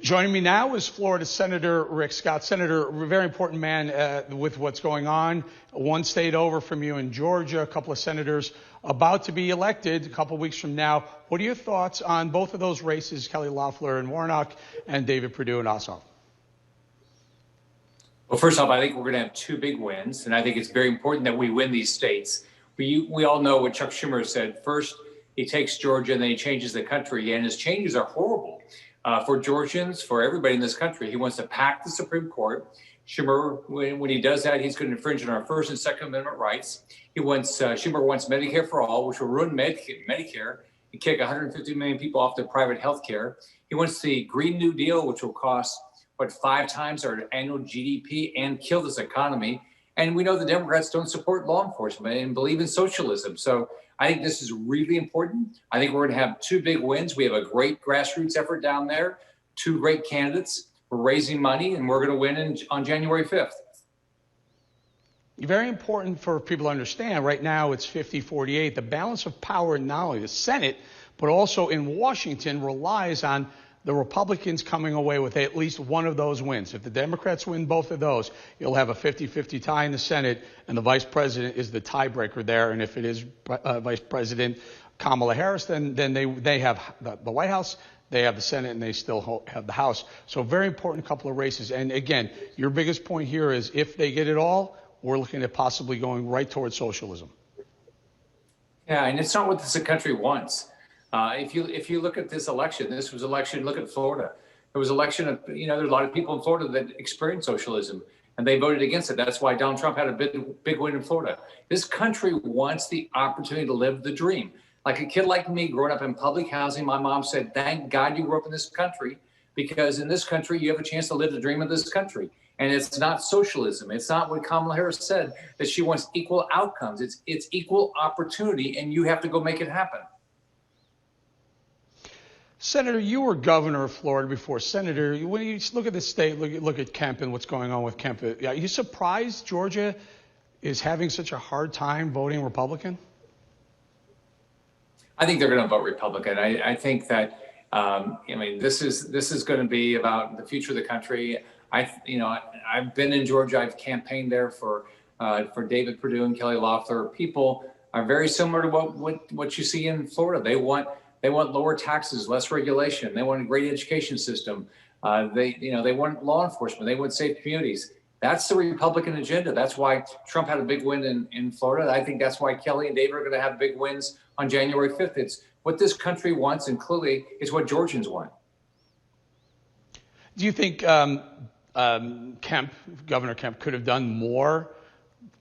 Joining me now is Florida Senator Rick Scott. Senator, a very important man with what's going on. One state over from you in Georgia, a couple of senators about to be elected a couple of weeks from now. What are your thoughts on both of those races, Kelly Loeffler and Warnock, and David Perdue and Ossoff? Well, first off, I think we're going to have two big wins, and I think it's very important that we win these states. We all know what Chuck Schumer said. First, he takes Georgia, and then he changes the country, and his changes are horrible. For Georgians, for everybody in this country. He wants to pack the Supreme Court. Schumer, when he does that, he's going to infringe on our First and Second Amendment rights. Schumer wants Medicare for all, which will ruin Medicare and kick 150 million people off to private health care. He wants the Green New Deal, which will cost, 5 times our annual GDP and kill this economy. And we know the Democrats don't support law enforcement and believe in socialism. So I think this is really important. I think we're going to have two big wins. We have a great grassroots effort down there, two great candidates. We're raising money, and we're going to win on January 5th. Very important for people to understand. Right now, it's 50-48. The balance of power in not only the Senate, but also in Washington relies on the Republicans coming away with at least one of those wins. If the Democrats win both of those, you'll have a 50-50 tie in the Senate, and the vice president is the tiebreaker there. And if it is Vice President Kamala Harris, then they have the White House, they have the Senate, and they still have the House. So very important couple of races. And again, your biggest point here is if they get it all, we're looking at possibly going right towards socialism. Yeah, and it's not what this country wants. If you look at this election, look at Florida. There was election of, there's a lot of people in Florida that experienced socialism, and they voted against it. That's why Donald Trump had a big win in Florida. This country wants the opportunity to live the dream. Like a kid like me growing up in public housing, my mom said, thank God you grew up in this country, because in this country, you have a chance to live the dream of this country. And it's not socialism. It's not what Kamala Harris said, that she wants equal outcomes. It's equal opportunity, and you have to go make it happen. Senator, you were governor of Florida before. Senator, when you look at the state, look at Kemp and what's going on with Kemp, are you surprised Georgia is having such a hard time voting Republican? I think they're going to vote Republican. I think that, this is going to be about the future of the country. I've been in Georgia. I've campaigned there for David Perdue and Kelly Loeffler. People are very similar to what you see in Florida. They want lower taxes, less regulation. They want a great education system. They want law enforcement. They want safe communities. That's the Republican agenda. That's why Trump had a big win in Florida. I think that's why Kelly and David are going to have big wins on January 5th. It's what this country wants, and clearly it's what Georgians want. Do you think Governor Kemp could have done more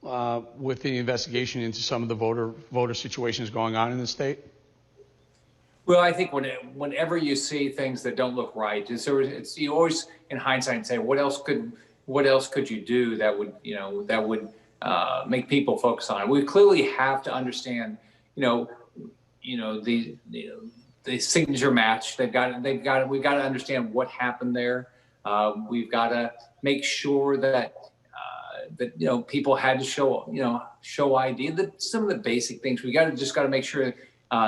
with the investigation into some of the voter situations going on in the state? Well, I think whenever you see things that don't look right, you always, in hindsight, say, what else could you do that would make people focus on it? We clearly have to understand, the signature match. We've got to understand what happened there. We've got to make sure that people had to show ID. Some of the basic things we got to make sure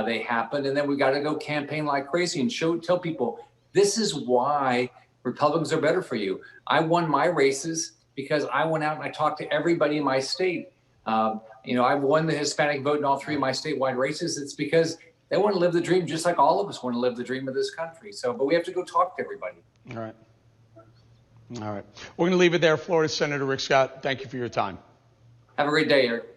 they happen, and then we got to go campaign like crazy and tell people this is why Republicans are better for you. I won my races because I went out and I talked to everybody in my state. I've won the Hispanic vote in all 3 of my statewide races. It's because they want to live the dream just like all of us want to live the dream of this country. But we have to go talk to everybody. All right. We're going to leave it there. Florida Senator Rick Scott, thank you for your time. Have a great day, Eric.